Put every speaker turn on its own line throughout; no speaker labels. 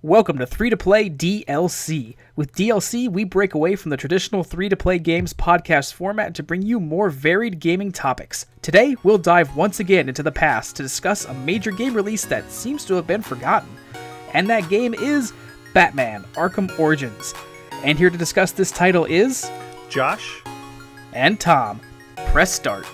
Welcome to Free-to-Play DLC. With DLC, we break away from the traditional free-to-play games podcast format to bring you more varied gaming topics. Today, we'll dive once again into the past to discuss a major game release that seems to have been forgotten. And that game is Batman Arkham Origins. And here to discuss this title is...
Josh.
And Tom. Press start.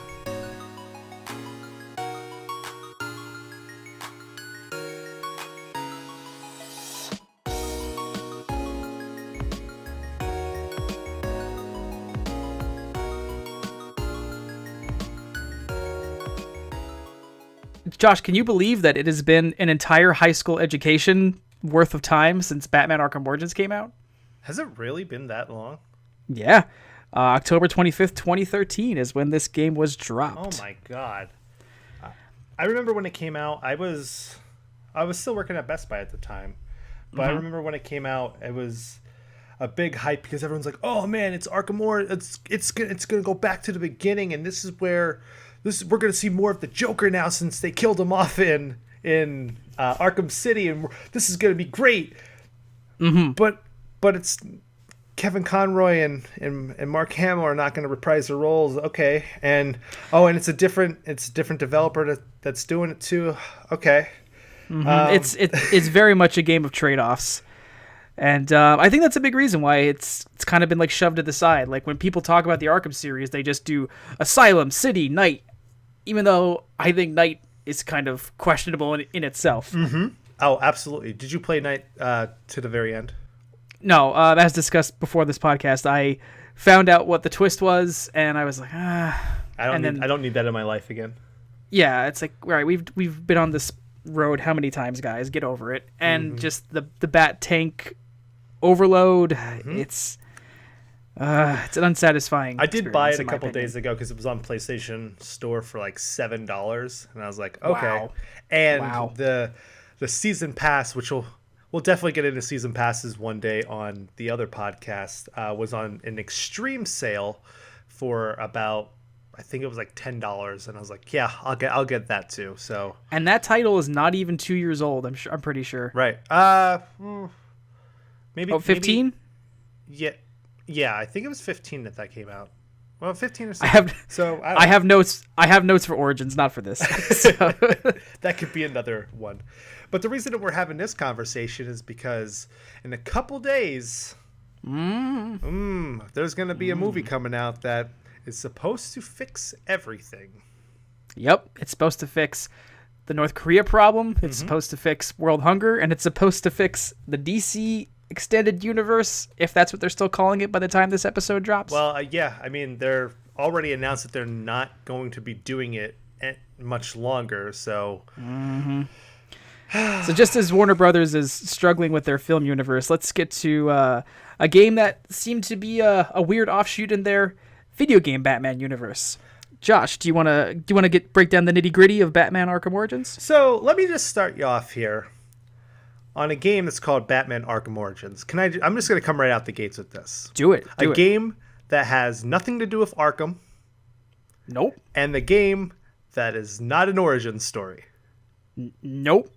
Josh, can you believe that it has been an entire high school education worth of time since Batman Arkham Origins came out?
Has it really been that long?
Yeah. October 25th, 2013 is when this game was dropped.
Oh my god. I remember when it came out, I was still working at Best Buy at the time. But I remember when it came out, it was a big hype because everyone's like, "Oh man, it's Arkham Origins. It's going to go back to the beginning, and this is where we're going to see more of the Joker now since they killed him off in Arkham City, and this is going to be great."
Mm-hmm.
But it's Kevin Conroy and Mark Hamill are not going to reprise their roles. Okay, and it's a different developer that's doing it too. Okay,
it's very much a game of trade-offs. And I think that's a big reason why it's kind of been like shoved to the side. Like when people talk about the Arkham series, they just do Asylum, City, Night, even though I think Night is kind of questionable in itself.
Mm-hmm. Oh, absolutely. Did you play Night to the very end?
No, as discussed before this podcast, I found out what the twist was, and I was like, I
don't need that in my life again.
Yeah, it's like, all right, we've been on this road how many times, guys? Get over it. And just the Bat Tank overload, it's an unsatisfying.
I did buy it a couple days ago because it was on PlayStation Store for like $7, and I was like, okay.
Wow.
And the season pass, which we'll definitely get into season passes one day on the other podcast, was on an extreme sale for about, I think it was like $10, and I was like, yeah, I'll get that too. So,
and that title is not even 2 years old. I'm pretty sure.
Right. Maybe
15.
Yeah, I think it was 15 that came out. Well, 15 or 16. I
have notes. I have notes for Origins, not for this. So.
That could be another one. But the reason that we're having this conversation is because in a couple days, there's going to be a movie coming out that is supposed to fix everything.
Yep, it's supposed to fix the North Korea problem. It's supposed to fix world hunger, and it's supposed to fix the DC extended universe, if that's what they're still calling it by the time this episode drops.
Well, yeah, I mean, they're already announced that they're not going to be doing it much longer, so...
So just as Warner Brothers is struggling with their film universe, let's get to a game that seemed to be a weird offshoot in their video game Batman universe. Josh, do you want to break down the nitty-gritty of Batman Arkham Origins?
So let me just start you off here on a game that's called Batman Arkham Origins. I'm just going to come right out the gates with this.
Do it.
A game that has nothing to do with Arkham.
Nope.
And the game that is not an origin story.
Nope.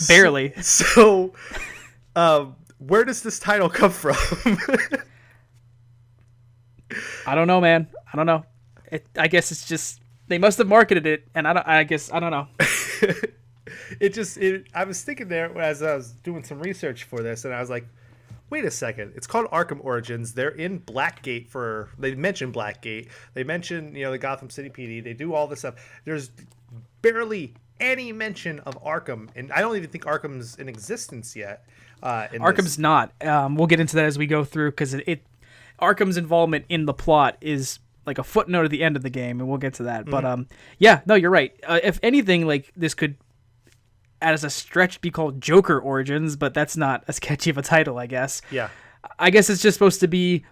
Barely.
So, where does this title come from?
I don't know, man. I don't know. I guess it's just they must have marketed it, and I don't know.
I was thinking there as I was doing some research for this, and I was like, wait a second. It's called Arkham Origins. They're in Blackgate they mention Blackgate. They mention, the Gotham City PD. They do all this stuff. There's barely any mention of Arkham, and I don't even think Arkham's in existence yet.
Arkham's not. We'll get into that as we go through, because Arkham's involvement in the plot is like a footnote at the end of the game, and we'll get to that. But yeah, no, you're right. If anything, like this could, as a stretch, be called Joker Origins, but that's not as catchy of a title, I guess.
Yeah.
I guess it's just supposed to be.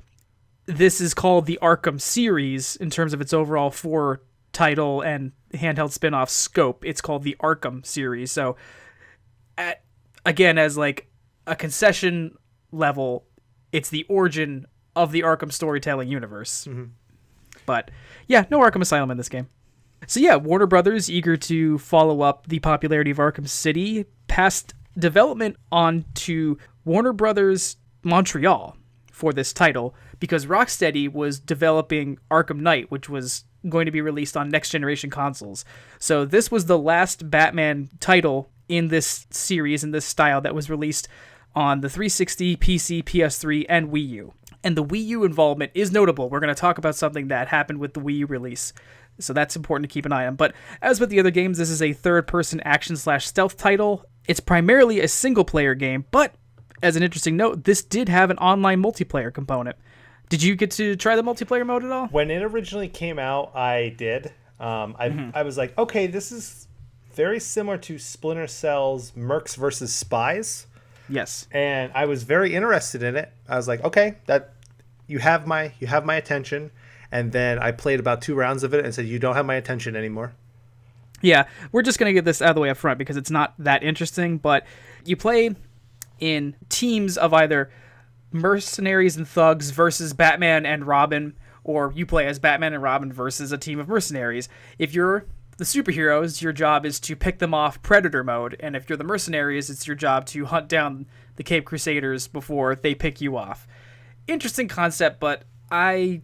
This is called the Arkham series in terms of its overall title and handheld spin-off scope. It's called the Arkham series. So, again, as like a concession level, it's the origin of the Arkham storytelling universe. But yeah, no Arkham Asylum in this game. So yeah, Warner Brothers, eager to follow up the popularity of Arkham City, passed development onto Warner Brothers Montreal for this title because Rocksteady was developing Arkham Knight, which was going to be released on next generation consoles. So this was the last Batman title in this series, in this style, that was released on the 360, PC, PS3, and Wii U. And the Wii U involvement is notable. We're going to talk about something that happened with the Wii U release. So that's important to keep an eye on. But as with the other games, this is a third-person action/stealth title. It's primarily a single-player game, but as an interesting note, this did have an online multiplayer component. Did you get to try the multiplayer mode at all?
When it originally came out, I did. I was like, okay, this is very similar to Splinter Cell's Mercs versus Spies.
Yes.
And I was very interested in it. I was like, okay, that you have my attention. And then I played about 2 rounds of it and said, you don't have my attention anymore.
Yeah, we're just going to get this out of the way up front because it's not that interesting, but you play in teams of either mercenaries and thugs versus Batman and Robin, or you play as Batman and Robin versus a team of mercenaries. If you're the superheroes, your job is to pick them off Predator mode, and if you're the mercenaries, it's your job to hunt down the Cape Crusaders before they pick you off. Interesting concept, but I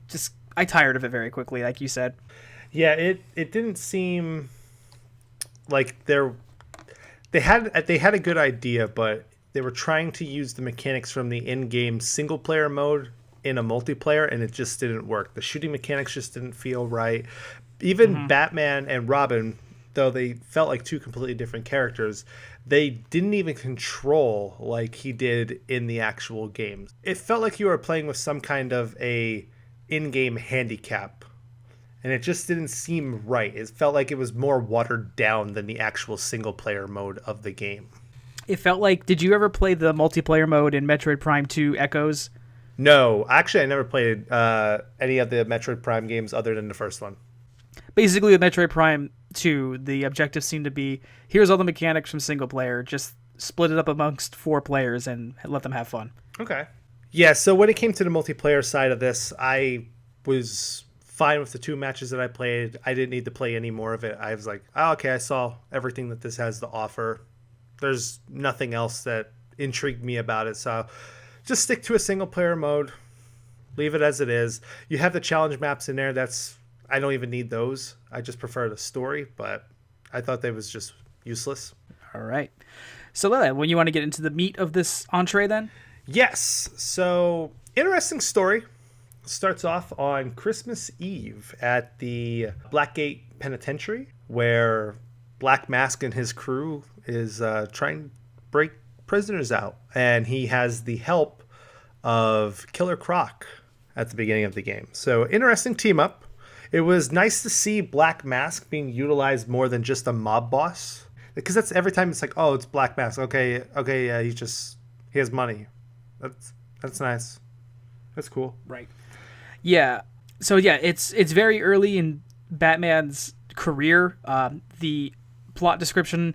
tired of it very quickly, like you said.
Yeah, it didn't seem like they had a good idea, but they were trying to use the mechanics from the in-game single-player mode in a multiplayer, and it just didn't work. The shooting mechanics just didn't feel right. Even Batman and Robin, though they felt like 2 completely different characters, they didn't even control like he did in the actual games. It felt like you were playing with some kind of a in-game handicap, and it just didn't seem right. It felt like it was more watered down than the actual single-player mode of the game.
It felt like, did you ever play the multiplayer mode in Metroid Prime 2 Echoes?
No, actually I never played any of the Metroid Prime games other than the first one.
Basically, with Metroid Prime 2, the objective seemed to be, here's all the mechanics from single player, just split it up amongst 4 players and let them have fun.
Okay. Yeah, so when it came to the multiplayer side of this, I was fine with the 2 matches that I played. I didn't need to play any more of it. I was like, oh, okay, I saw everything that this has to offer. There's nothing else that intrigued me about it, so just stick to a single player mode. Leave it as it is. You have the challenge maps in there. I don't even need those. I just prefer the story, but I thought that was just useless.
All right. So, when you want to get into the meat of this entree then?
Yes. So, interesting story. Starts off on Christmas Eve at the Blackgate Penitentiary, where Black Mask and his crew is trying to break prisoners out. And he has the help of Killer Croc at the beginning of the game. So, interesting team up. It was nice to see Black Mask being utilized more than just a mob boss. Because that's every time it's like, oh, it's Black Mask. Okay, yeah, he has money. That's nice. That's cool.
Right. Yeah. So yeah, it's very early in Batman's career. The plot description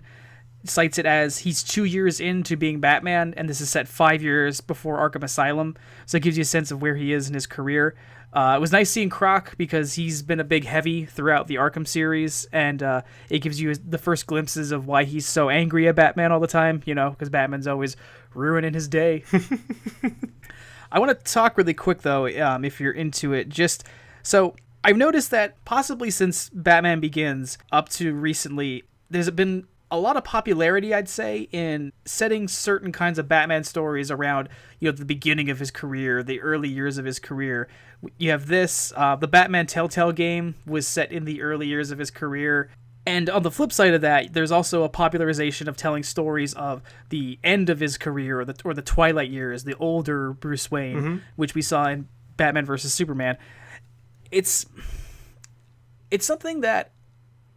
cites it as he's 2 years into being Batman, and this is set 5 years before Arkham Asylum. So it gives you a sense of where he is in his career. It was nice seeing Croc because he's been a big heavy throughout the Arkham series, and it gives you the first glimpses of why he's so angry at Batman all the time, because Batman's always ruining his day. I want to talk really quick, though, if you're into it. So I've noticed that possibly since Batman Begins up to recently, there's been a lot of popularity, I'd say, in setting certain kinds of Batman stories around, the beginning of his career, the early years of his career. You have this, the Batman Telltale game was set in the early years of his career. And on the flip side of that, there's also a popularization of telling stories of the end of his career or the twilight years, the older Bruce Wayne, which we saw in Batman vs. Superman. It's something that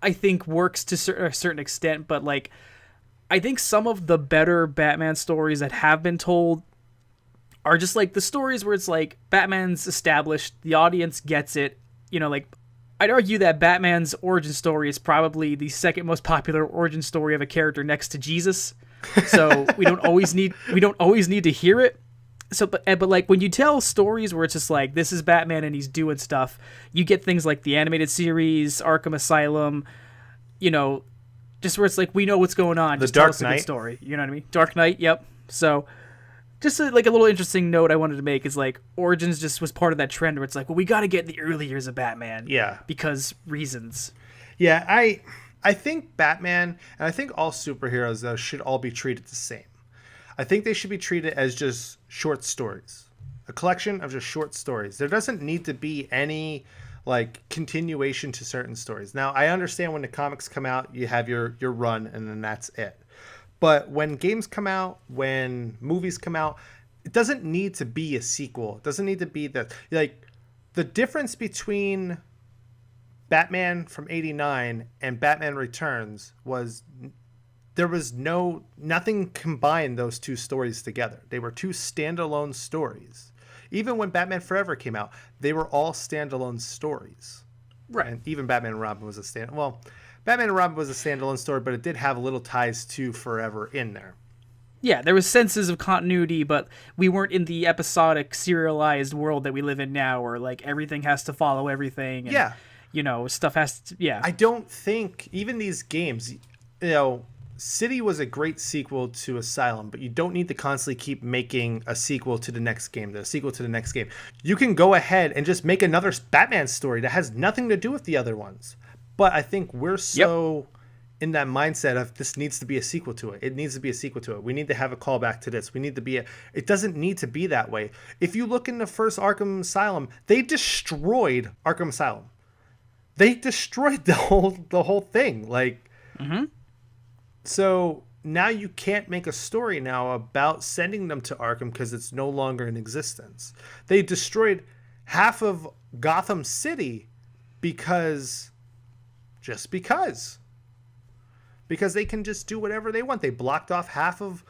I think works to a certain extent, but I think some of the better Batman stories that have been told are just the stories where it's Batman's established, the audience gets it, I'd argue that Batman's origin story is probably the second most popular origin story of a character next to Jesus. So we don't always need to hear it. So, but when you tell stories where it's just this is Batman and he's doing stuff, you get things like the animated series, Arkham Asylum, just where it's like we know what's going on. Just tell us a good story. You know what I mean? Dark Knight. Yep. So. Just like a little interesting note I wanted to make is like Origins just was part of that trend where it's like, well, we got to get the early years of Batman.
Yeah.
Because reasons.
Yeah, I think Batman and I think all superheroes though should all be treated the same. I think they should be treated as just short stories. A collection of just short stories. There doesn't need to be any like continuation to certain stories. Now, I understand when the comics come out, you have your run and then that's it. But when games come out, when movies come out, it doesn't need to be a sequel. It doesn't need to be the difference between Batman from '89 and Batman Returns was there was nothing combined those two stories together. They were two standalone stories. Even when Batman Forever came out, they were all standalone stories.
Right.
And even Batman and Robin was Batman and Robin was a standalone story, but it did have little ties to Forever in there.
Yeah, there was senses of continuity, but we weren't in the episodic, serialized world that we live in now, where like everything has to follow everything. And, you know, stuff has to. Yeah.
I don't think even these games, you know, City was a great sequel to Asylum, but you don't need to constantly keep making a sequel to the next game, You can go ahead and just make another Batman story that has nothing to do with the other ones. But I think we're so in that mindset of this needs to be a sequel to it. It needs to be a sequel to it. We need to have a callback to this. It doesn't need to be that way. If you look in the first Arkham Asylum, they destroyed Arkham Asylum. They destroyed the whole thing. Like, So now you can't make a story now about sending them to Arkham because it's no longer in existence. They destroyed half of Gotham City because they can just do whatever they want. They blocked off half of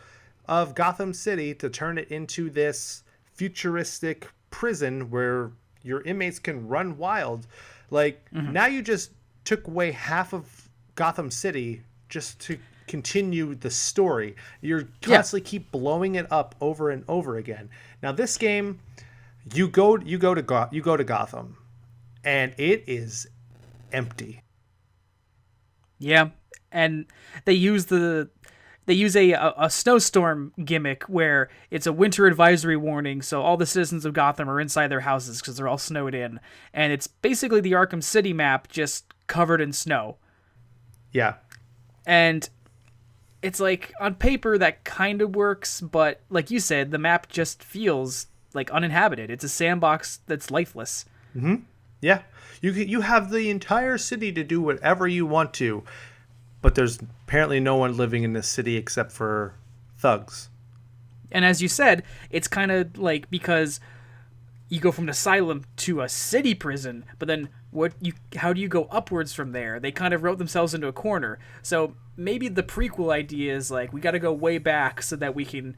Gotham City to turn it into this futuristic prison where your inmates can run wild. Like, now you just took away half of Gotham City just to continue the story. You're constantly keep blowing it up over and over again. Now this game, you go to Gotham and it is empty.
Yeah, and they use a snowstorm gimmick where it's a winter advisory warning, so all the citizens of Gotham are inside their houses because they're all snowed in, and it's basically the Arkham City map just covered in snow.
Yeah.
And it's like, on paper, that kind of works, but like you said, the map just feels like uninhabited. It's a sandbox that's lifeless.
Mm-hmm. Yeah. You have the entire city to do whatever you want to, but there's apparently no one living in this city except for thugs.
And as you said, it's kind of like, because you go from an asylum to a city prison, but then how do you go upwards from there? They kind of wrote themselves into a corner. So maybe the prequel idea is like, we got to go way back so that we can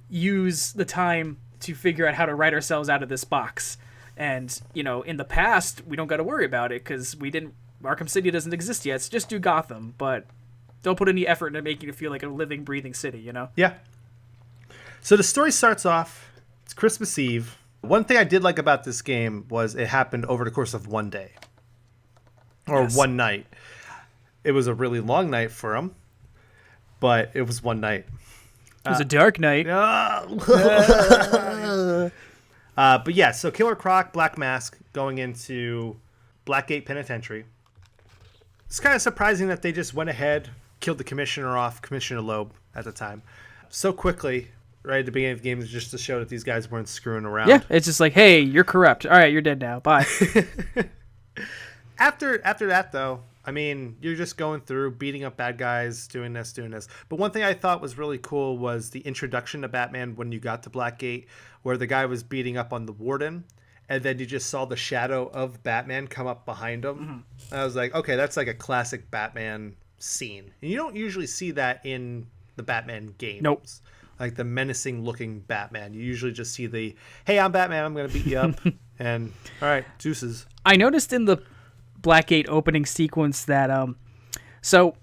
use the time to figure out how to write ourselves out of this box. And, you know, in the past, we don't got to worry about it because Arkham City doesn't exist yet. So just do Gotham, but don't put any effort into making it feel like a living, breathing city, you know?
Yeah. So the story starts off, it's Christmas Eve. One thing I did like about this game was it happened over the course of one day. Or one night. It was a really long night for him, but it was one night.
It was a dark night.
But yeah, so Killer Croc, Black Mask, going into Blackgate Penitentiary. It's kind of surprising that they just went ahead, killed the commissioner off, Commissioner Loeb at the time, so quickly, right at the beginning of the game, just to show that these guys weren't screwing around.
Yeah, it's just like, hey, you're corrupt. All right, you're dead now. Bye.
After that, though, I mean, you're just going through, beating up bad guys, doing this. But one thing I thought was really cool was the introduction to Batman when you got to Blackgate, where the guy was beating up on the warden, and then you just saw the shadow of Batman come up behind him. Mm-hmm. I was like, okay, that's like a classic Batman scene. And you don't usually see that in the Batman games.
Nope.
Like the menacing-looking Batman. You usually just see the, hey, I'm Batman, I'm going to beat you up, and all right, deuces.
I noticed in the Blackgate opening sequence that so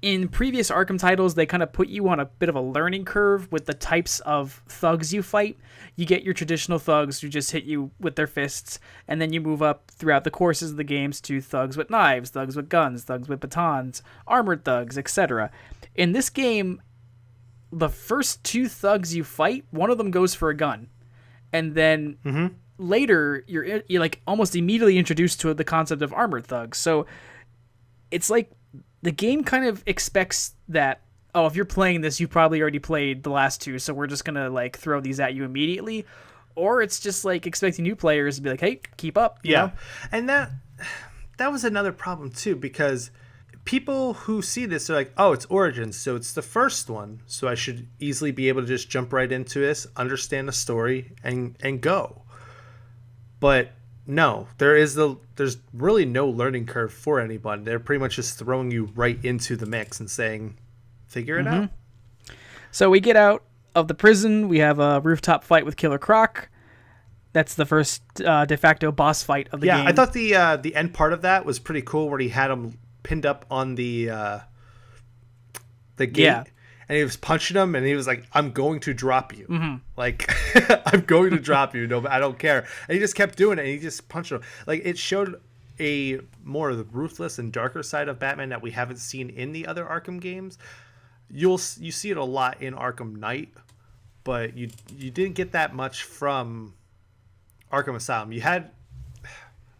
in previous Arkham titles, they kind of put you on a bit of a learning curve with the types of thugs you fight. You get your traditional thugs who just hit you with their fists, and then you move up throughout the courses of the games to thugs with knives, thugs with guns, thugs with batons, armored thugs, etc. In this game, the first 2 thugs you fight, one of them goes for a gun. And then later, you're like almost immediately introduced to the concept of armored thugs. So it's like the game kind of expects that, oh, if you're playing this, you probably already played the last 2, so we're just going to like throw these at you immediately. Or it's just like expecting new players to be like, hey, keep up. You know?
And that was another problem too, because people who see this are like, oh, it's Origins, so it's the first one, so I should easily be able to just jump right into this, understand the story, and go. But no, there's really no learning curve for anyone. They're pretty much just throwing you right into the mix and saying, figure it out.
So we get out of the prison. We have a rooftop fight with Killer Croc. That's the first de facto boss fight of the game.
Yeah, I thought the end part of that was pretty cool, where he had him pinned up on the gate. Yeah. And he was punching him, and he was like, I'm going to drop you. Like, I'm going to drop you. No, I don't care. And he just kept doing it, and he just punched him. Like, it showed a more of the ruthless and darker side of Batman that we haven't seen in the other Arkham games. You see it a lot in Arkham Knight, but you didn't get that much from Arkham Asylum. You had...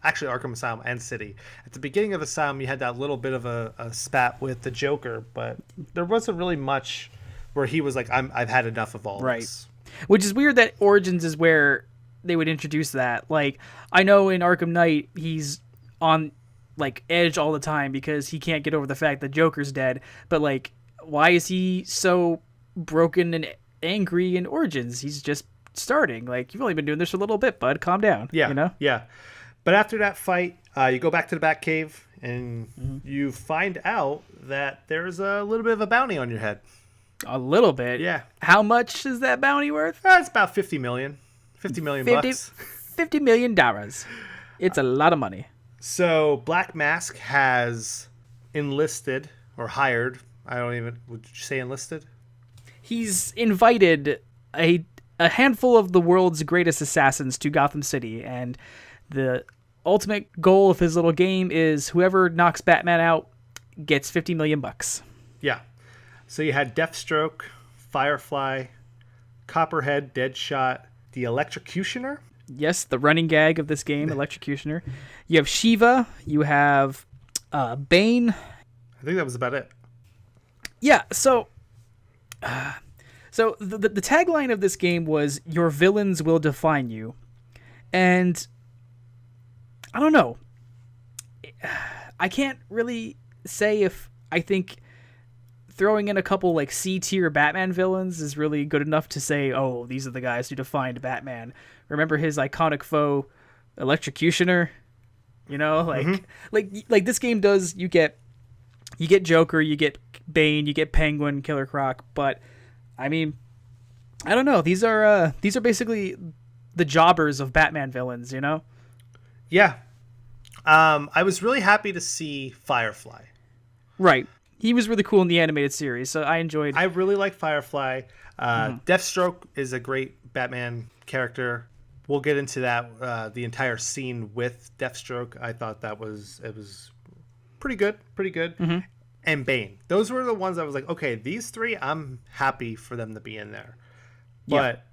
Actually, Arkham Asylum and City. At the beginning of Asylum, you had that little bit of a spat with the Joker, but there wasn't really much where he was like, I've had enough of all this.
Which is weird that Origins is where they would introduce that. Like, I know in Arkham Knight, he's on, like, edge all the time because he can't get over the fact that Joker's dead. But, like, why is he so broken and angry in Origins? He's just starting. Like, you've only been doing this for a little bit, bud. Calm down.
Yeah,
you know?
Yeah. But after that fight, you go back to the Batcave, and you find out that there's a little bit of a bounty on your head.
A little bit?
Yeah.
How much is that bounty worth?
It's about $50 million. $50 million bucks.
$50 million. It's a lot of money.
So Black Mask has enlisted, or hired, would you say enlisted?
He's invited a handful of the world's greatest assassins to Gotham City, and the ultimate goal of his little game is whoever knocks Batman out gets $50 million bucks.
Yeah. So you had Deathstroke, Firefly, Copperhead, Deadshot, the Electrocutioner.
Yes, the running gag of this game, Electrocutioner. You have Shiva. You have Bane.
I think that was about it.
Yeah. So the tagline of this game was "Your villains will define you," and I don't know. I can't really say if I think throwing in a couple like C-tier Batman villains is really good enough to say, oh, these are the guys who defined Batman. Remember his iconic foe, Electrocutioner? You know, like this game does. You get Joker, you get Bane, you get Penguin, Killer Croc, but I mean, I don't know. These are basically the jobbers of Batman villains. You know.
Yeah. I was really happy to see Firefly.
Right. He was really cool in the animated series, so I enjoyed...
I really like Firefly. Deathstroke is a great Batman character. We'll get into that, the entire scene with Deathstroke. I thought it was pretty good. And Bane. Those were the ones I was like, okay, these three, I'm happy for them to be in there. But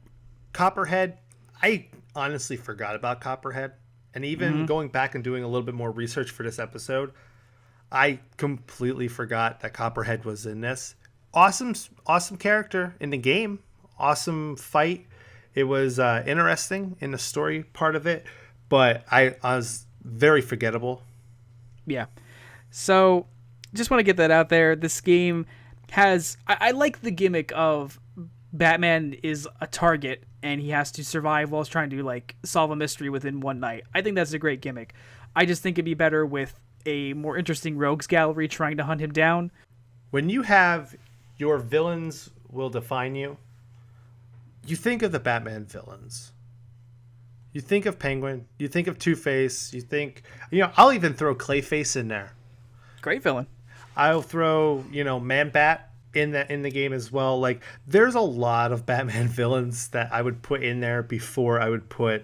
Copperhead, I honestly forgot about Copperhead. And even going back and doing a little bit more research for this episode, I completely forgot that Copperhead was in this. Awesome character in the game. Awesome fight. It was interesting in the story part of it, but I was very forgettable.
Yeah. So, just want to get that out there. This game has... I like the gimmick of Batman is a target and he has to survive while trying to like solve a mystery within one night. I think that's a great gimmick. I just think it'd be better with a more interesting rogues gallery trying to hunt him down.
When you have your villains will define you, you think of the Batman villains. You think of Penguin. You think of Two-Face. You think, I'll even throw Clayface in there.
Great villain.
I'll throw, Man Bat in the game as well. Like, there's a lot of Batman villains that I would put in there before I would put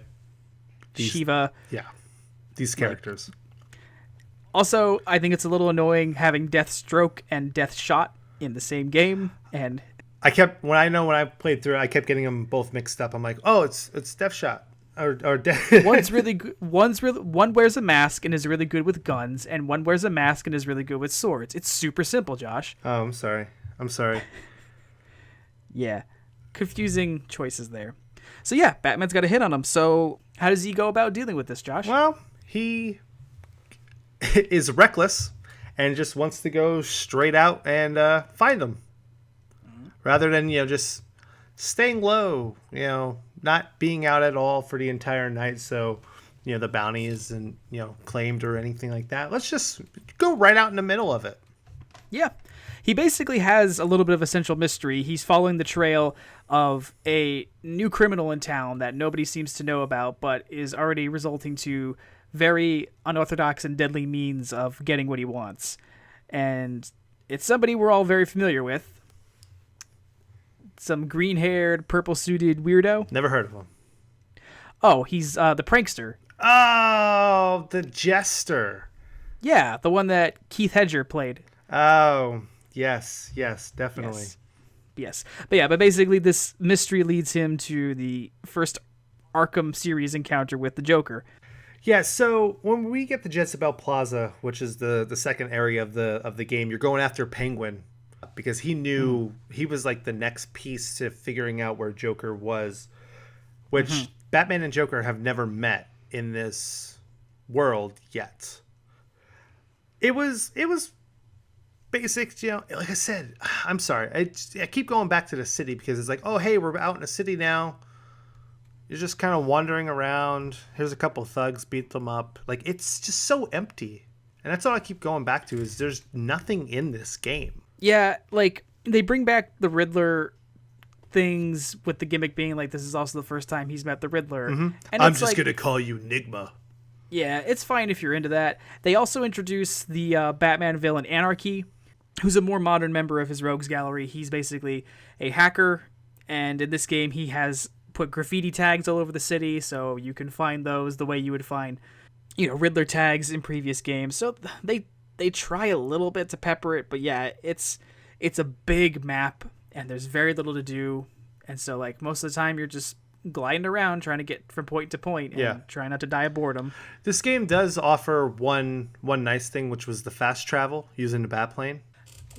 Shiva.
Yeah, these characters.
Also, I think it's a little annoying having Deathstroke and Deathshot in the same game, and
when I played through it, I kept getting them both mixed up. I'm like, oh, it's Deathshot. Or
one's really good. One wears a mask and is really good with guns, and one wears a mask and is really good with swords. It's super simple, Josh.
Oh, I'm sorry.
Yeah, confusing choices there. So yeah, Batman's got a hit on him. So how does he go about dealing with this, Josh?
Well, he is reckless and just wants to go straight out and find them, rather than just staying low. Not being out at all for the entire night, so the bounty isn't claimed or anything like that. Let's just go right out in the middle of it.
Yeah, he basically has a little bit of a central mystery. He's following the trail of a new criminal in town that nobody seems to know about, but is already resulting to very unorthodox and deadly means of getting what he wants. And it's somebody we're all very familiar with. Some green-haired, purple-suited weirdo.
Never heard of him.
Oh, he's the prankster.
Oh, the jester.
Yeah, the one that Keith Hedger played.
Oh, yes, definitely.
Yes. But basically this mystery leads him to the first Arkham series encounter with the Joker.
Yeah, so when we get to Jezebel Plaza, which is the second area of the game, you're going after Penguin, because he knew he was like the next piece to figuring out where Joker was, which Batman and Joker have never met in this world yet. It was basic, like I said, I'm sorry. I keep going back to the city because it's like, oh, hey, we're out in the city now. You're just kind of wandering around. Here's a couple thugs, beat them up. Like, it's just so empty. And that's all I keep going back to is there's nothing in this game.
Yeah, like, they bring back the Riddler things with the gimmick being like, this is also the first time he's met the Riddler.
Mm-hmm.
And
I'm just going to call you Nigma.
Yeah, it's fine if you're into that. They also introduce the Batman villain Anarchy, who's a more modern member of his rogues gallery. He's basically a hacker, and in this game he has put graffiti tags all over the city, so you can find those the way you would find, Riddler tags in previous games. So they try a little bit to pepper it, but yeah, it's a big map, and there's very little to do, and so like most of the time you're just gliding around trying to get from point to point and trying not to die of boredom.
This game does offer one nice thing, which was the fast travel using the Batplane,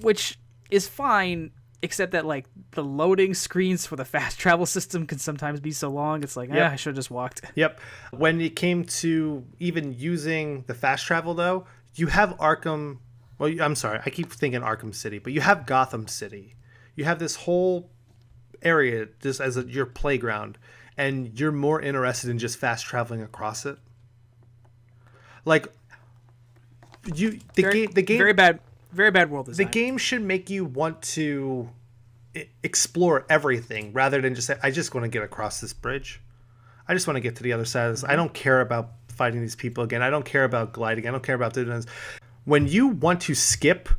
which is fine, except that like the loading screens for the fast travel system can sometimes be so long. It's like, I should have just walked.
Yep. When it came to even using the fast travel, though, you have Arkham. Well, I'm sorry, I keep thinking Arkham City, but you have Gotham City. You have this whole area just as your playground, and you're more interested in just fast traveling across it. Like the game,
very bad world design.
The game should make you want to explore everything rather than just say, I just want to get across this bridge. I just want to get to the other side of this. I don't care about fighting these people again. I don't care about gliding. I don't care about doing this. When you want to skip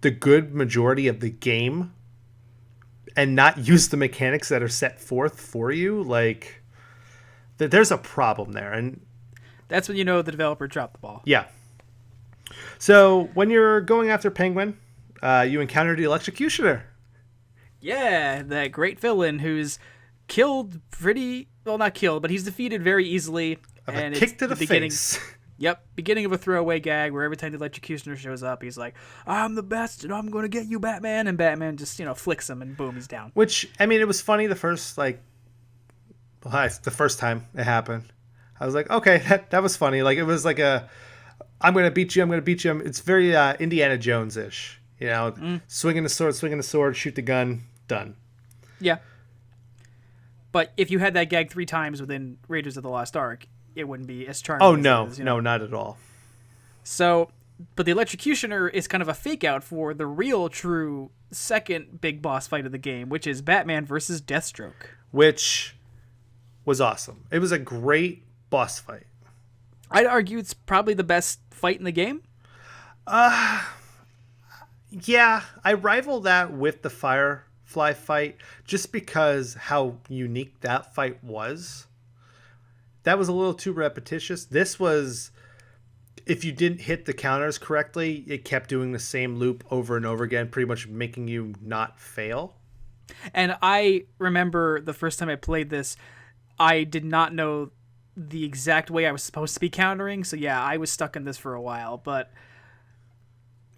the good majority of the game and not use the mechanics that are set forth for you, like, there's a problem there. And
that's when you know the developer dropped the ball.
Yeah. So when you're going after Penguin, you encounter the Electrocutioner.
Yeah, that great villain who's killed not killed, but he's defeated very easily.
And a kick to the face.
Yep, beginning of a throwaway gag where every time the Electrocutioner shows up, he's like, I'm the best and I'm going to get you, Batman. And Batman just, flicks him and boom, he's down.
Which, I mean, it was funny the first time it happened. I was like, okay, that was funny. Like, it was like I'm going to beat you. It's very Indiana Jones-ish. Swinging the sword, shoot the gun, done.
Yeah. But if you had that gag 3 times within Raiders of the Lost Ark, it wouldn't be as charming.
Oh, no. No, not at all.
So, but the Electrocutioner is kind of a fake out for the real, true second big boss fight of the game, which is Batman versus Deathstroke.
Which was awesome. It was a great boss fight. I'd
argue it's probably the best fight in the game.
Yeah, I rival that with the Firefly fight just because how unique that fight was. That was a little too repetitious. This was, if you didn't hit the counters correctly, it kept doing the same loop over and over again, pretty much making you not fail.
And I remember the first time I played this, I did not know the exact way I was supposed to be countering. So yeah, I was stuck in this for a while. But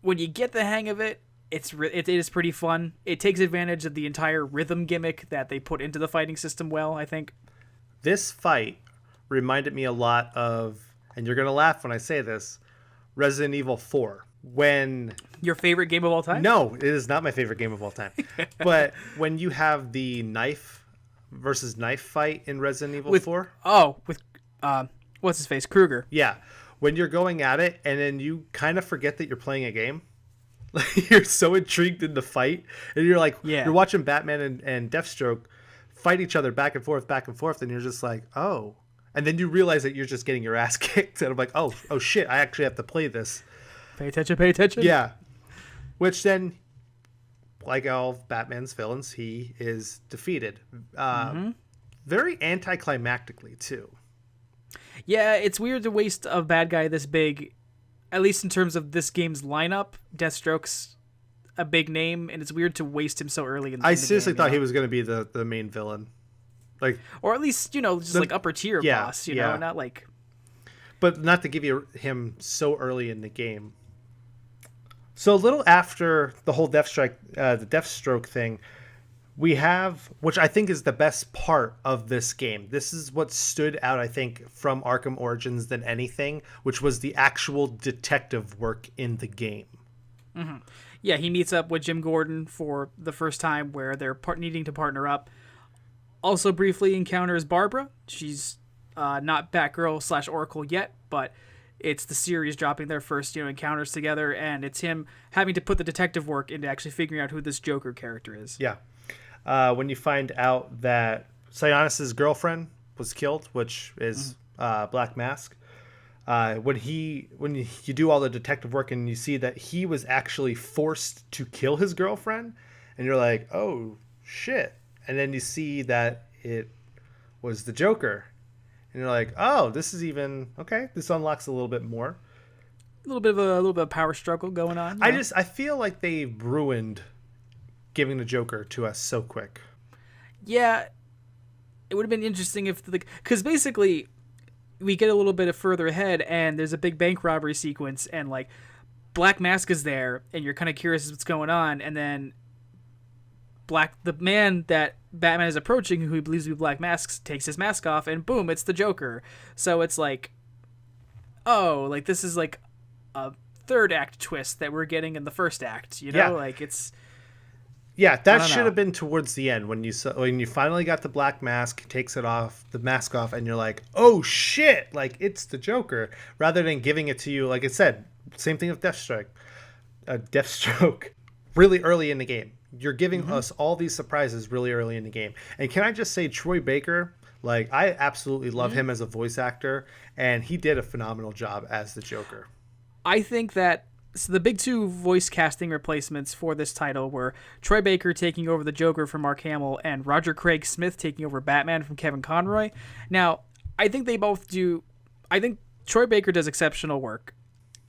when you get the hang of it, it is pretty fun. It takes advantage of the entire rhythm gimmick that they put into the fighting system well, I think.
This fight reminded me a lot of, and you're going to laugh when I say this, Resident Evil 4. When
your favorite game of all time?
No, it is not my favorite game of all time. But when you have the knife versus knife fight in Resident Evil 4.
Oh, with what's his face? Kruger.
Yeah. When you're going at it and then you kind of forget that you're playing a game. You're so intrigued in the fight. And you're like, you're watching Batman and Deathstroke fight each other back and forth. And you're just like, oh. And then you realize that you're just getting your ass kicked. And I'm like, oh shit, I actually have to play this.
Pay attention.
Yeah. Which then, like all Batman's villains, he is defeated. Very anticlimactically, too.
Yeah, it's weird to waste a bad guy this big, at least in terms of this game's lineup. Deathstroke's a big name, and it's weird to waste him so early in the game.
I seriously thought he was going to be the main villain.
Or at least, just like upper tier boss, you know, not like...
But not to give him so early in the game. So a little after the whole Deathstroke thing, we have, which I think is the best part of this game. This is what stood out, I think, from Arkham Origins than anything, which was the actual detective work in the game.
Mm-hmm. Yeah, he meets up with Jim Gordon for the first time where they're needing to partner up. Also briefly encounters Barbara. She's not Batgirl / Oracle yet, but it's the series dropping their first encounters together, and it's him having to put the detective work into actually figuring out who this Joker character is.
Yeah. When you find out that Sionis' girlfriend was killed, which is Black Mask, when you do all the detective work and you see that he was actually forced to kill his girlfriend, and you're like, oh shit. And then you see that it was the Joker. And you're like, oh, this is even okay. This unlocks a little bit more.
A little bit of power struggle going on.
I feel like they ruined giving the Joker to us so quick.
Yeah, it would have been interesting if because basically we get a little bit further ahead and there's a big bank robbery sequence and like Black Mask is there and you're kind of curious what's going on, and then the man that Batman is approaching, who he believes to be Black Mask, takes his mask off, and boom, it's the Joker. So it's like, oh, like this is like a third act twist that we're getting in the first act. Like it's.
Yeah, that should have been towards the end when you finally got the Black Mask, takes the mask off, and you're like, oh shit, like it's the Joker, rather than giving it to you. Like I said, same thing with Deathstroke, really early in the game. You're giving us all these surprises really early in the game. And can I just say, Troy Baker, like I absolutely love him as a voice actor, and he did a phenomenal job as the Joker.
I think that the big two voice casting replacements for this title were Troy Baker taking over the Joker from Mark Hamill and Roger Craig Smith taking over Batman from Kevin Conroy. Now, I think they both do. I think Troy Baker does exceptional work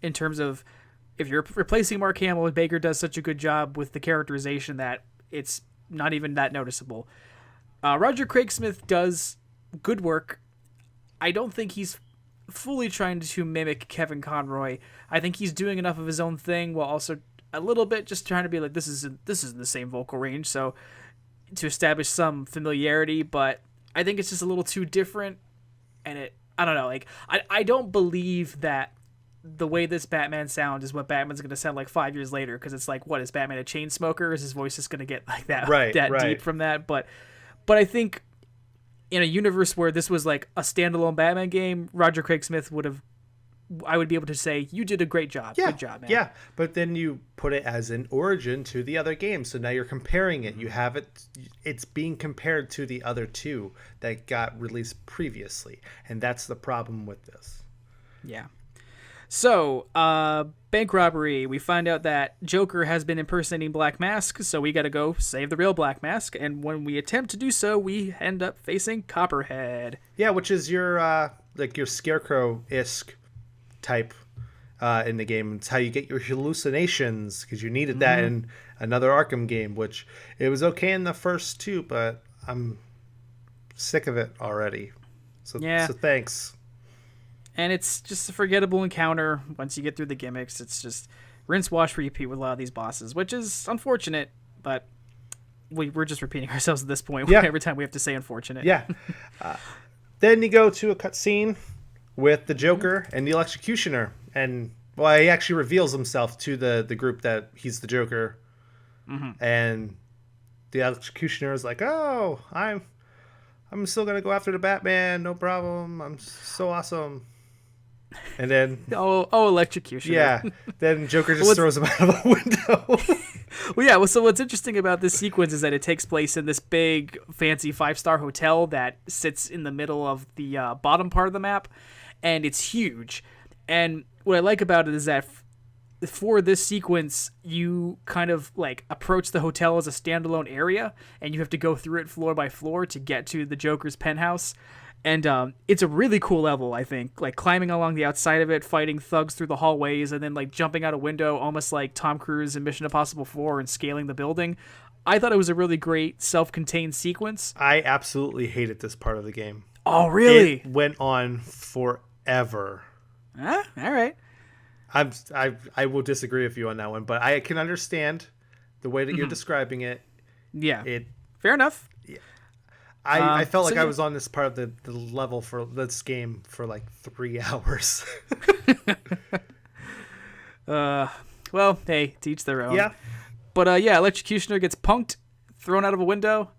in terms of, if you're replacing Mark Hamill, Baker does such a good job with the characterization that it's not even that noticeable. Roger Craig Smith does good work. I don't think he's fully trying to mimic Kevin Conroy. I think he's doing enough of his own thing while also a little bit just trying to be like, this is the same vocal range, so to establish some familiarity, but I think it's just a little too different, and I don't know, like I don't believe that the way this Batman sounds is what Batman's going to sound like 5 years later, because it's like, what, is Batman a chain smoker? Is his voice just going to get like that, deep from that? But I think in a universe where this was like a standalone Batman game, Roger Craig Smith I would be able to say, you did a great job.
Yeah,
good job, man.
Yeah, but then you put it as an origin to the other games, so now you're comparing it. You have it's being compared to the other two that got released previously, and that's the problem with this.
Yeah. So, bank robbery. We find out that Joker has been impersonating Black Mask, so we gotta go save the real Black Mask. And when we attempt to do so, we end up facing Copperhead.
Yeah, which is your like your Scarecrow-esque type in the game. It's how you get your hallucinations, because you needed that in another Arkham game, which it was okay in the first two, but I'm sick of it already. So thanks.
And it's just a forgettable encounter once you get through the gimmicks. It's just rinse, wash, repeat with a lot of these bosses, which is unfortunate, but we're just repeating ourselves at this point every time we have to say unfortunate.
Yeah. Then you go to a cutscene with the Joker and the Electrocutioner. And, well, he actually reveals himself to the group that he's the Joker. And the Electrocutioner is like, oh, I'm still going to go after the Batman. No problem. I'm so awesome. And then
Electrocutioner.
Yeah. Then Joker just throws him out of a window.
So what's interesting about this sequence is that it takes place in this big, fancy 5-star hotel that sits in the middle of the bottom part of the map, and it's huge. And what I like about it is that for this sequence, you kind of like approach the hotel as a standalone area, and you have to go through it floor by floor to get to the Joker's penthouse. And it's a really cool level, I think. Like climbing along the outside of it, fighting thugs through the hallways, and then like jumping out a window, almost like Tom Cruise in Mission Impossible 4, and scaling the building. I thought it was a really great self-contained sequence.
I absolutely hated this part of the game.
Oh, really?
It went on forever.
All right.
I will disagree with you on that one, but I can understand the way that you're describing it.
Yeah. Fair enough.
I felt like I was on this part of the level for this game for like 3 hours.
Well, hey, to each their own.
Yeah.
But Electrocutioner gets punked, thrown out of a window,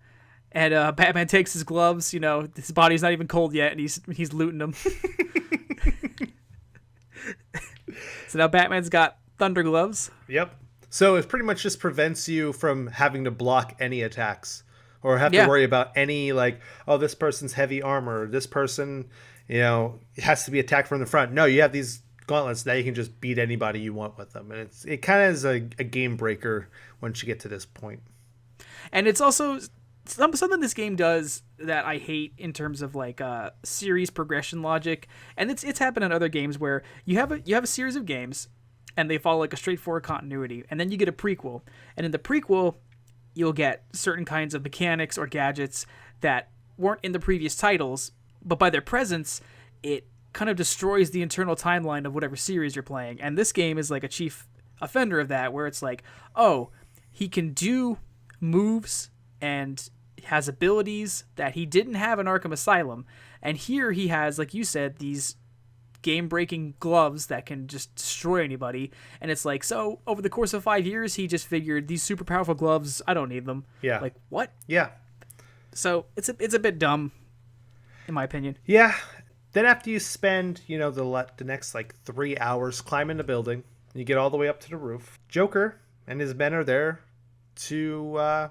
and Batman takes his gloves. His body's not even cold yet, and he's looting them. So now Batman's got thunder gloves.
Yep. So it pretty much just prevents you from having to block any attacks. Or have to worry about any, like, oh, this person's heavy armor. This person, has to be attacked from the front. No, you have these gauntlets that you can just beat anybody you want with them. And it kind of is a game breaker once you get to this point.
And it's also something this game does that I hate in terms of, like, series progression logic. And it's happened in other games where you have a series of games, and they follow, like, a straightforward continuity. And then you get a prequel. And in the prequel, you'll get certain kinds of mechanics or gadgets that weren't in the previous titles, but by their presence, it kind of destroys the internal timeline of whatever series you're playing. And this game is like a chief offender of that, where it's like, oh, he can do moves and has abilities that he didn't have in Arkham Asylum. And here he has, like you said, these game-breaking gloves that can just destroy anybody. And it's like, so over the course of 5 years, he just figured these super powerful gloves, I don't need them.
Yeah.
Like, what?
Yeah.
So it's a bit dumb, in my opinion.
Yeah. Then after you spend, the next like 3 hours climbing the building, you get all the way up to the roof. Joker and his men are there to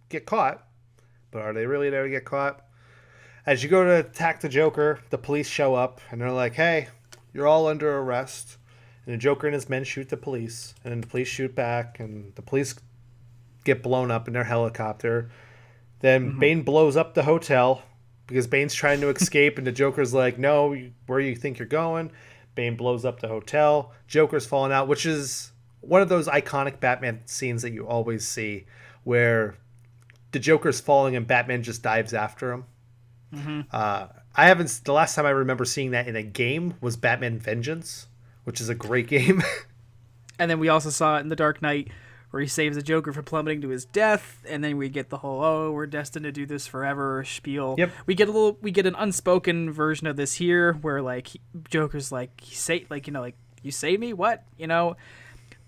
get caught. But are they really there to get caught? As you go to attack the Joker, the police show up, and they're like, hey, you're all under arrest. And the Joker and his men shoot the police, and then the police shoot back, and the police get blown up in their helicopter. Then Bane blows up the hotel, because Bane's trying to escape, and the Joker's like, no, where do you think you're going? Bane blows up the hotel. Joker's falling out, which is one of those iconic Batman scenes that you always see, where the Joker's falling and Batman just dives after him. The last time I remember seeing that in a game was Batman Vengeance, which is a great game.
And then we also saw it in The Dark Knight, where he saves the Joker from plummeting to his death, and then we get the whole, oh, we're destined to do this forever spiel.
Yep.
We get an unspoken version of this here, where like Joker's like, you saved me, what,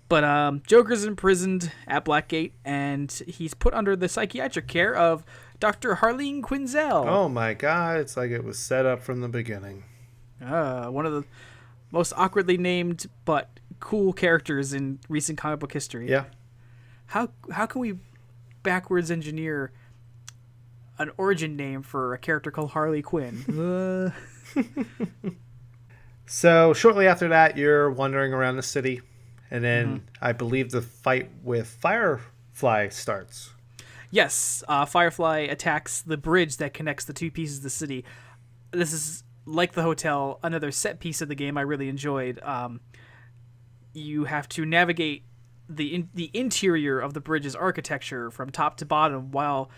But Joker's imprisoned at Blackgate, and he's put under the psychiatric care of Dr. Harleen Quinzel.
Oh my god, it's like it was set up from the beginning.
One of the most awkwardly named but cool characters in recent comic book history.
Yeah.
How can we backwards engineer an origin name for a character called Harley Quinn?
So shortly after that, you're wandering around the city, and then I believe the fight with Firefly starts.
Yes, Firefly attacks the bridge that connects the two pieces of the city. This is like the hotel, another set piece of the game I really enjoyed. You have to navigate the interior of the bridge's architecture from top to bottom while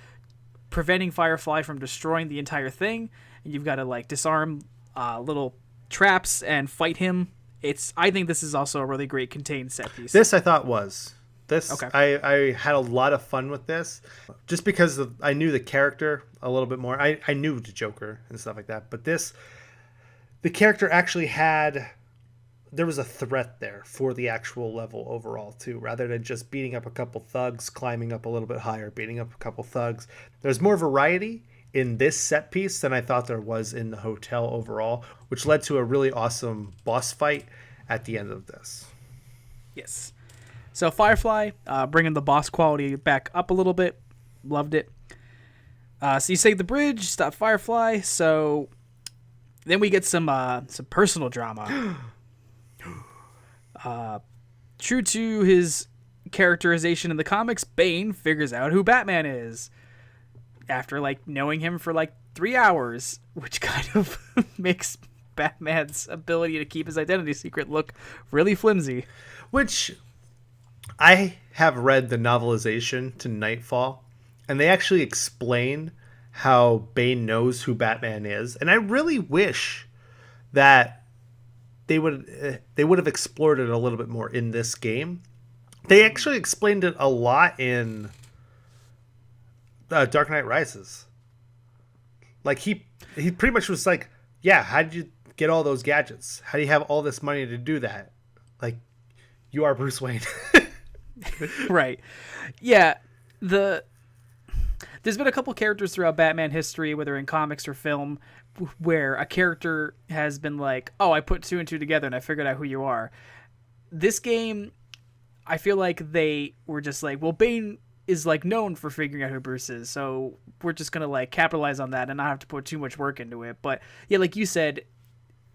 preventing Firefly from destroying the entire thing. And you've got to like disarm little traps and fight him. I think this is also a really great contained set piece.
This I thought was.
Okay.
I had a lot of fun with this, just because I knew the character a little bit more. I knew the Joker and stuff like that, but the character actually there was a threat there for the actual level overall too, rather than just beating up a couple thugs, climbing up a little bit higher, beating up a couple thugs. There's more variety in this set piece than I thought there was in the hotel overall, which led to a really awesome boss fight at the end of this.
Yes. So Firefly, bringing the boss quality back up a little bit. Loved it. So you save the bridge, stop Firefly. So then we get some personal drama. True to his characterization in the comics, Bane figures out who Batman is after like knowing him for like 3 hours, which kind of makes Batman's ability to keep his identity secret look really flimsy.
Which I have read the novelization to Nightfall, and they actually explain how Bane knows who Batman is, and I really wish that they would have explored it a little bit more in this game. They actually explained it a lot in Dark Knight Rises. Like he pretty much was like, yeah, how did you get all those gadgets? How do you have all this money to do that? Like, you are Bruce Wayne.
Right. Yeah. There's been a couple characters throughout Batman history, whether in comics or film, where a character has been like, oh, I put two and two together and I figured out who you are. This game, I feel like they were just like, well, Bane is like known for figuring out who Bruce is, so we're just gonna like capitalize on that and not have to put too much work into it. But yeah, like you said,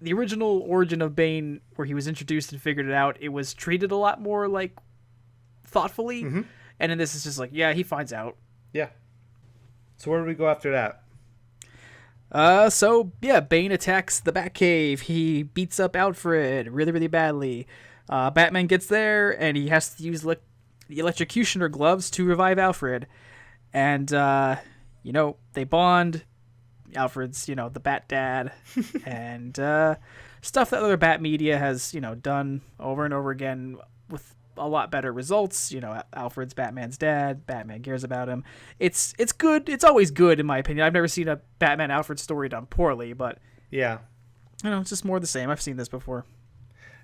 the original origin of Bane, where he was introduced and figured it out, it was treated a lot more like thoughtfully. And then this is just like, yeah, he finds out.
Yeah. So where do we go after that?
So yeah, Bane attacks the Batcave. He beats up Alfred really, really badly. Batman gets there and he has to use the electrocutioner gloves to revive Alfred. And they bond. Alfred's, the Bat Dad, and stuff that other Bat media has, done over and over again with a lot better results. Alfred's Batman's dad. Batman cares about him. It's good. It's always good in my opinion. I've never seen a Batman Alfred story done poorly, but
yeah,
it's just more of the same. I've seen this before.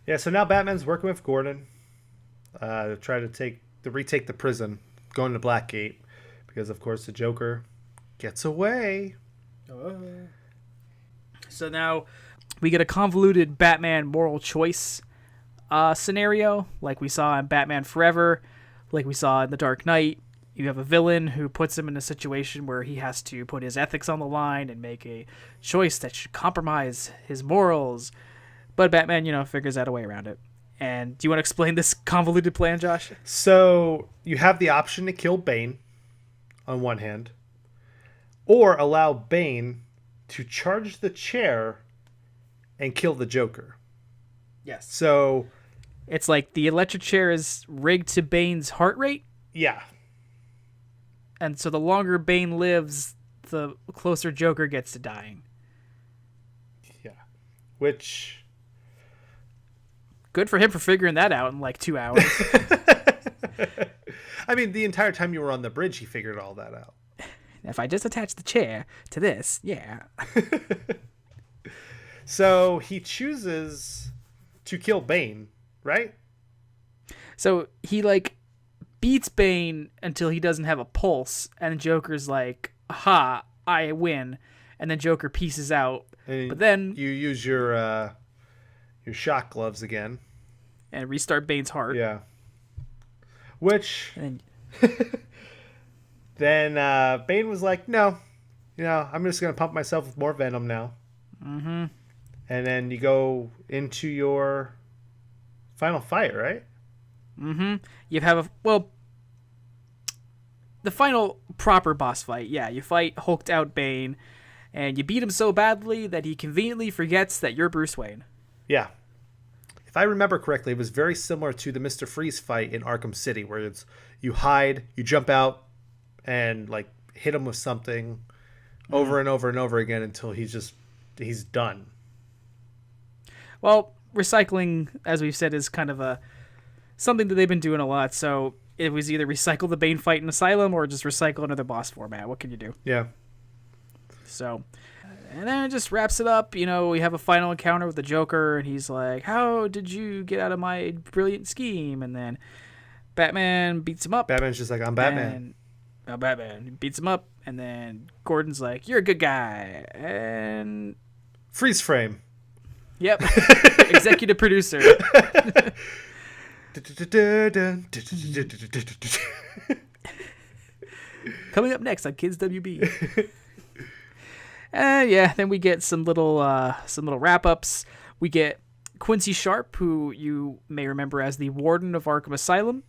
Yeah. So now Batman's working with Gordon to try to retake the prison, going to Blackgate, because of course the Joker gets away.
So now we get a convoluted Batman moral choice scenario, like we saw in Batman Forever, like we saw in The Dark Knight. You have a villain who puts him in a situation where he has to put his ethics on the line and make a choice that should compromise his morals. But Batman, figures out a way around it. And do you want to explain this convoluted plan, Josh?
So you have the option to kill Bane on one hand, or allow Bane to charge the chair and kill the Joker.
Yes.
So
it's like the electric chair is rigged to Bane's heart rate.
Yeah.
And so the longer Bane lives, the closer Joker gets to dying.
Yeah. Which...
good for him for figuring that out in like 2 hours.
I mean, the entire time you were on the bridge, he figured all that out.
If I just attach the chair to this, yeah.
So he chooses to kill Bane, right?
So he beats Bane until he doesn't have a pulse, and Joker's like, "Aha, I win!" And then Joker pieces out.
And
but then
you use your shock gloves again
and restart Bane's heart.
Yeah. Which.
And
then Bane was like, no, I'm just going to pump myself with more venom now.
Mm-hmm.
and then you go into your final fight, right?
Mm-hmm. You have the final proper boss fight. Yeah, you fight hulked out Bane, and you beat him so badly that he conveniently forgets that you're Bruce Wayne.
Yeah. If I remember correctly, it was very similar to the Mr. Freeze fight in Arkham City, where it's you hide, you jump out, and like hit him with something over and over and over again until he's done.
Well, recycling, as we've said, is kind of something that they've been doing a lot. So it was either recycle the Bane fight in Asylum or just recycle another boss format. What can you do?
Yeah.
So, and then it just wraps it up. You know, we have a final encounter with the Joker, and he's like, "How did you get out of my brilliant scheme?" And then Batman beats him up.
Batman's just like, "I'm Batman."
Batman. He beats him up, and then Gordon's like, "You're a good guy." And
freeze frame.
Yep. Executive producer. Coming up next on Kids WB. Yeah, then we get some little wrap-ups. We get Quincy Sharp, who you may remember as the warden of Arkham Asylum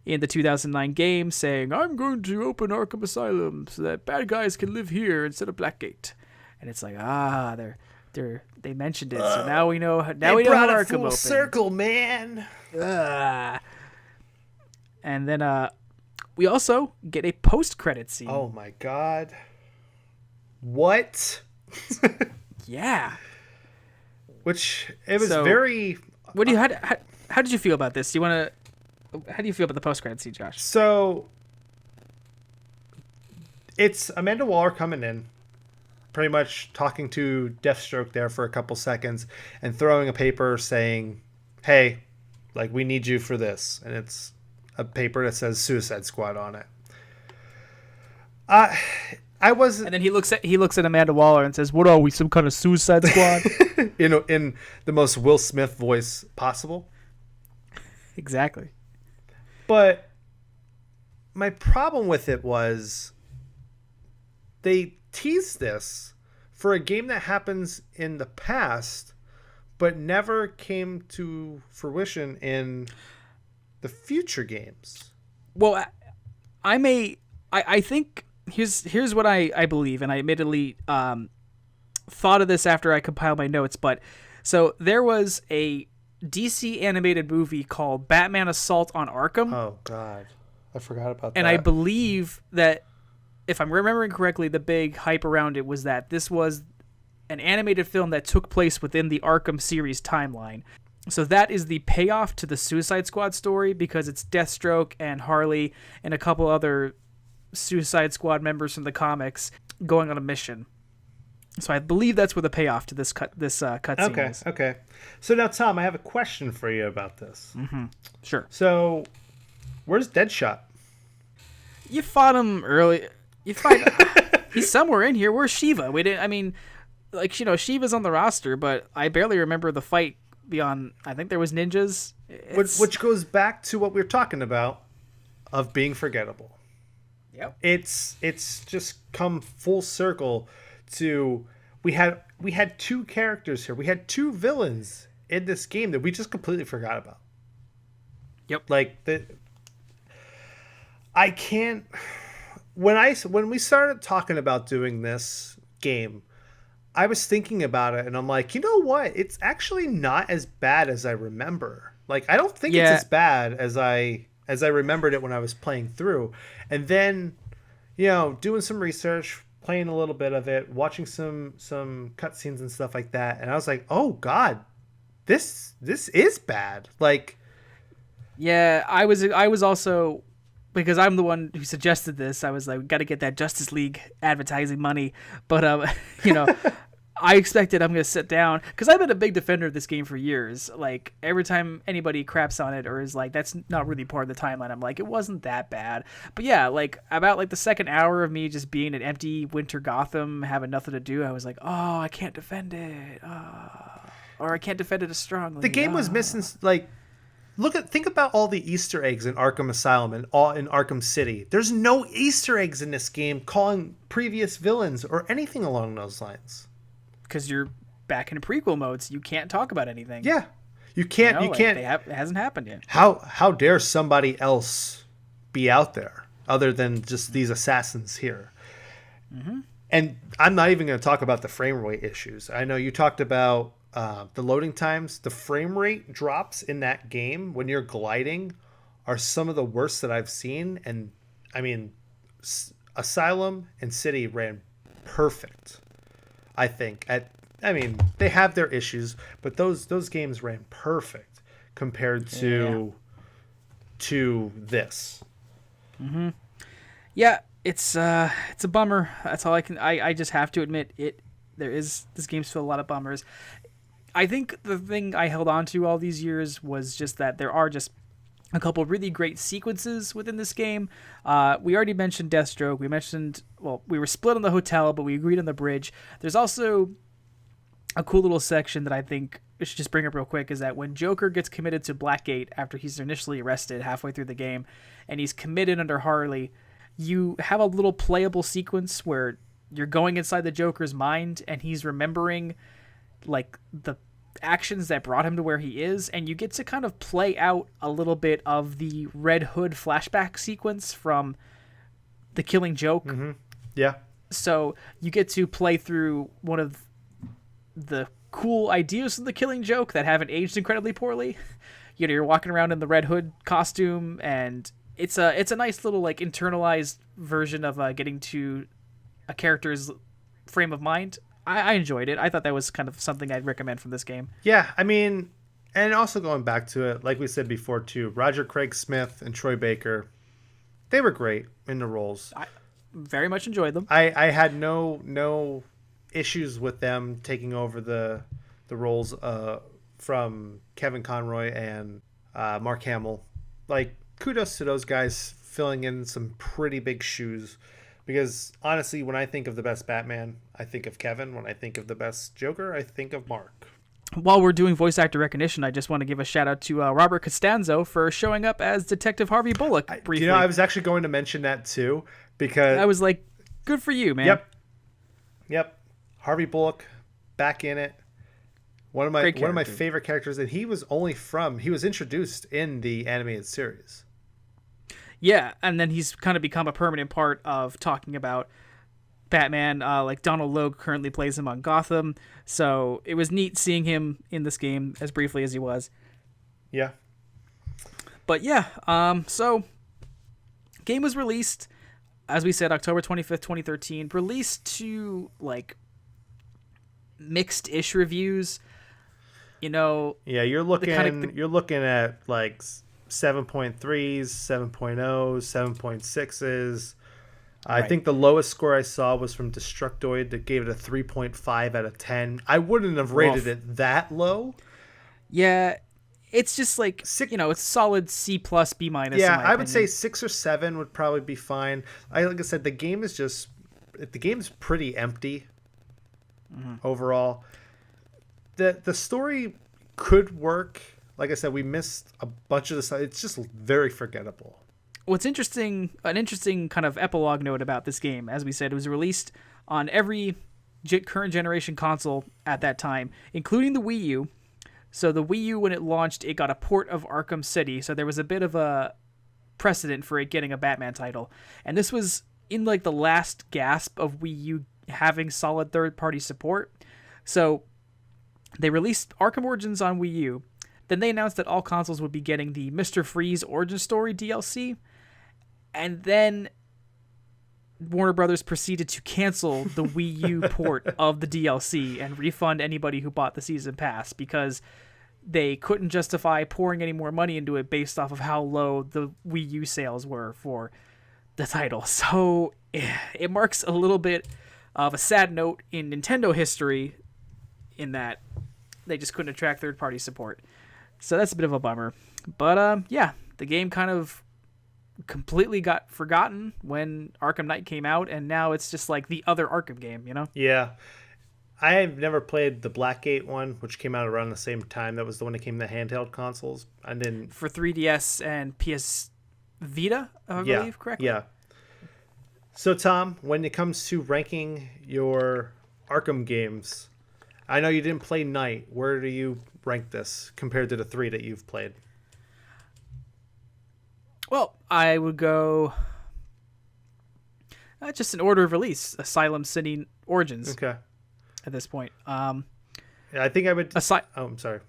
in the 2009 game, saying, "I'm going to open Arkham Asylum so that bad guys can live here instead of Blackgate." And it's like, they mentioned it, so now we know. Now we know how Arkham opened.
Circle, man.
And then we also get a post-credit scene.
Oh my god! What?
Yeah.
Which it was very.
What do you how did you feel about this? How do you feel about the post-credit scene, Josh?
So it's Amanda Waller coming in, pretty much talking to Deathstroke there for a couple seconds and throwing a paper saying, "Hey, like, we need you for this." And it's a paper that says Suicide Squad on it. And
then he looks at Amanda Waller and says, "What are we, some kind of Suicide Squad?"
in the most Will Smith voice possible.
Exactly.
But my problem with it was they teased this for a game that happens in the past, but never came to fruition in the future games.
Well, I think here's what I believe, and I admittedly thought of this after I compiled my notes, but so there was a DC animated movie called Batman Assault on Arkham.
Oh god, I forgot about that.
And I believe that, if I'm remembering correctly, the big hype around it was that this was an animated film that took place within the Arkham series timeline. So that is the payoff to the Suicide Squad story, because it's Deathstroke and Harley and a couple other Suicide Squad members from the comics going on a mission. So I believe that's where the payoff to this cutscene is.
Okay. So now, Tom, I have a question for you about this.
Mm-hmm. Sure.
So, where's Deadshot?
You fought him early. He's somewhere in here. Where's Shiva? We didn't. I mean, like, you know, Shiva's on the roster, but I barely remember the fight beyond. I think there was ninjas.
Which goes back to what we were talking about of being forgettable.
Yep.
It's just come full circle to we had two characters here. We had two villains in this game that we just completely forgot about.
Yep.
Like I can't. When we started talking about doing this game, I was thinking about it, and I'm like, you know what? It's actually not as bad as I remember. Like, I don't think it's as bad as I remembered it when I was playing through. And then, you know, doing some research, playing a little bit of it, watching some cutscenes and stuff like that, and I was like, oh god, this is bad. Like,
yeah, I was also, because I'm the one who suggested this, I was like, we got to get that Justice League advertising money. But, you know, I expected I'm going to sit down, because I've been a big defender of this game for years. Like, every time anybody craps on it or is like, that's not really part of the timeline, I'm like, it wasn't that bad. But yeah, like, about like the second hour of me just being in empty winter Gotham, having nothing to do, I was like, oh, I can't defend it. Or I can't defend it as strongly.
The game was missing, like, think about all the Easter eggs in Arkham Asylum and all in Arkham City. There's no Easter eggs in this game calling previous villains or anything along those lines.
Because you're back in prequel mode, so you can't talk about anything.
Yeah, you can't. You can't.
It hasn't happened yet.
How dare somebody else be out there other than just these assassins here? Mm-hmm. And I'm not even going to talk about the frame rate issues. I know you talked about the loading times. The frame rate drops in that game when you're gliding are some of the worst that I've seen. And I mean, Asylum and City ran perfect, I think. They have their issues, but those games ran perfect compared to this.
Mm-hmm. Yeah, it's a bummer. That's all I just have to admit it. This game's filled a lot of bummers. I think the thing I held on to all these years was just that there are just a couple really great sequences within this game. We already mentioned Deathstroke. We were split on the hotel, but we agreed on the bridge. There's also a cool little section that I think I should just bring up real quick, is that when Joker gets committed to Blackgate after he's initially arrested halfway through the game, and he's committed under Harley, you have a little playable sequence where you're going inside the Joker's mind, and he's remembering like the actions that brought him to where he is, and you get to kind of play out a little bit of the Red Hood flashback sequence from The Killing Joke.
Mm-hmm. Yeah.
So you get to play through one of the cool ideas of The Killing Joke that haven't aged incredibly poorly. You know, you're walking around in the Red Hood costume, and it's a nice little like internalized version of getting to a character's frame of mind. I enjoyed it. I thought that was kind of something I'd recommend from this game.
Yeah, I mean, and also going back to it, like we said before too, Roger Craig Smith and Troy Baker, they were great in the roles.
I very much enjoyed them.
I had no issues with them taking over the roles from Kevin Conroy and Mark Hamill. Like, kudos to those guys filling in some pretty big shoes. Because honestly, when I think of the best Batman, I think of Kevin. When I think of the best Joker, I think of Mark.
While we're doing voice actor recognition, I just want to give a shout out to Robert Costanzo for showing up as Detective Harvey Bullock briefly.
I was actually going to mention that too, because
I was like, good for you, man.
Yep. Harvey Bullock back in it. One of my favorite characters, and he was introduced in the animated series.
Yeah, and then he's kind of become a permanent part of talking about Batman. Like Donald Logue currently plays him on Gotham, so it was neat seeing him in this game as briefly as he was.
Yeah.
But yeah, so game was released, as we said, October 25th, 2013. Released to like mixed-ish reviews. You know.
Yeah, you're looking at like 7.3s, 7.0s, 7.6s. I think the lowest score I saw was from Destructoid that gave it a 3.5 out of 10. I wouldn't have rated it that low.
Yeah, it's just like, it's solid C+, B-.
Yeah, I would say 6 or 7 would probably be fine. Like I said, the game's pretty empty overall. The story could work. Like I said, we missed a bunch of the stuff. It's just very forgettable.
What's interesting, an interesting kind of epilogue note about this game, as we said, it was released on every current generation console at that time, including the Wii U. So the Wii U, when it launched, it got a port of Arkham City. So there was a bit of a precedent for it getting a Batman title. And this was in like the last gasp of Wii U having solid third-party support. So they released Arkham Origins on Wii U. Then they announced that all consoles would be getting the Mr. Freeze Origin Story DLC. And then Warner Brothers proceeded to cancel the Wii U port of the DLC and refund anybody who bought the season pass because they couldn't justify pouring any more money into it based off of how low the Wii U sales were for the title. So it marks a little bit of a sad note in Nintendo history in that they just couldn't attract third-party support. So that's a bit of a bummer. But yeah, the game kind of completely got forgotten when Arkham Knight came out, and now it's just like the other Arkham game, you know?
Yeah. I've never played the Blackgate one, which came out around the same time. That was the one that came to handheld consoles. I didn't...
For 3DS and PS Vita, I believe, correctly?
Yeah. So, Tom, when it comes to ranking your Arkham games I know you didn't play Night. Where do you rank this compared to the 3 that you've played?
Well, I would go just in order of release: Asylum, City, Origins.
Okay.
At this point,
Yeah, I think I would. Oh, I'm sorry.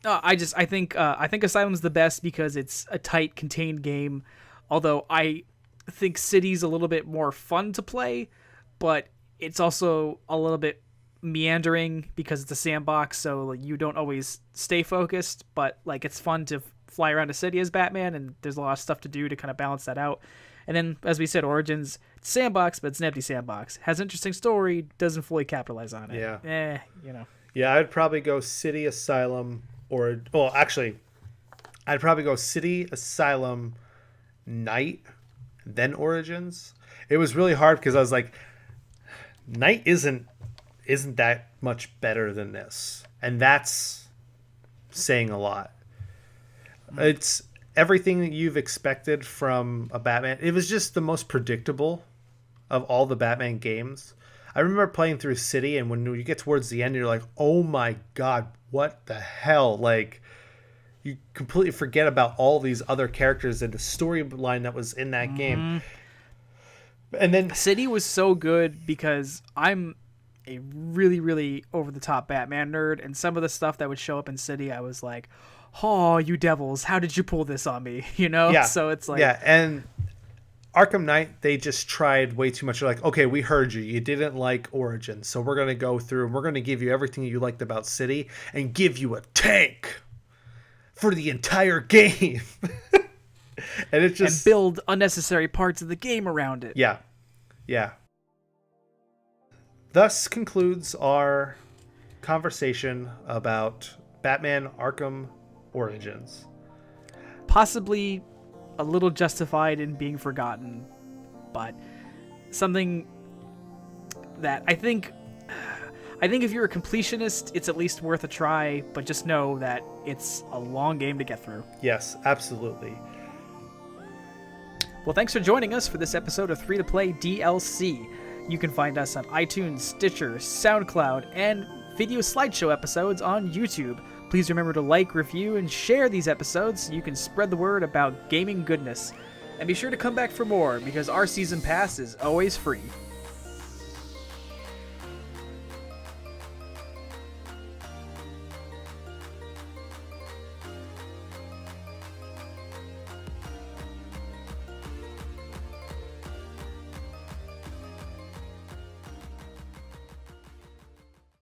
I think Asylum's the best because it's a tight, contained game. Although I think City's a little bit more fun to play, but it's also a little bit meandering because it's a sandbox, so like, you don't always stay focused. But like, it's fun to fly around a city as Batman, and there's a lot of stuff to do to kind of balance that out. And then, as we said, Origins, it's sandbox, but it's an empty sandbox. Has interesting story, doesn't fully capitalize on it.
Yeah.
Yeah,
I'd probably go City, Asylum, actually, I'd probably go City, Asylum, Night, then Origins. It was really hard because I was like, Night isn't that much better than this, and that's saying a lot. It's everything that you've expected from a Batman. It was just the most predictable of all the Batman games. I remember playing through City, and when you get towards the end, you're like, oh my god, what the hell? Like, you completely forget about all these other characters and the storyline that was in that game. And then
City was so good because I'm a really, really over-the-top Batman nerd, and some of the stuff that would show up in City, I was like, oh, you devils, how did you pull this on me?
Yeah.
So it's like...
Yeah, and Arkham Knight, they just tried way too much. They're like, okay, we heard you. You didn't like Origins, so we're going to go through and we're going to give you everything you liked about City and give you a tank for the entire game. And it just...
And build unnecessary parts of the game around it.
Yeah. Yeah. Thus concludes our conversation about Batman Arkham Origins.
Possibly a little justified in being forgotten, but something that I think if you're a completionist, it's at least worth a try, but just know that it's a long game to get through.
Yes, absolutely.
Well, thanks for joining us for this episode of 3 to Play DLC. You can find us on iTunes, Stitcher, SoundCloud, and video slideshow episodes on YouTube. Please remember to like, review, and share these episodes so you can spread the word about gaming goodness. And be sure to come back for more, because our season pass is always free.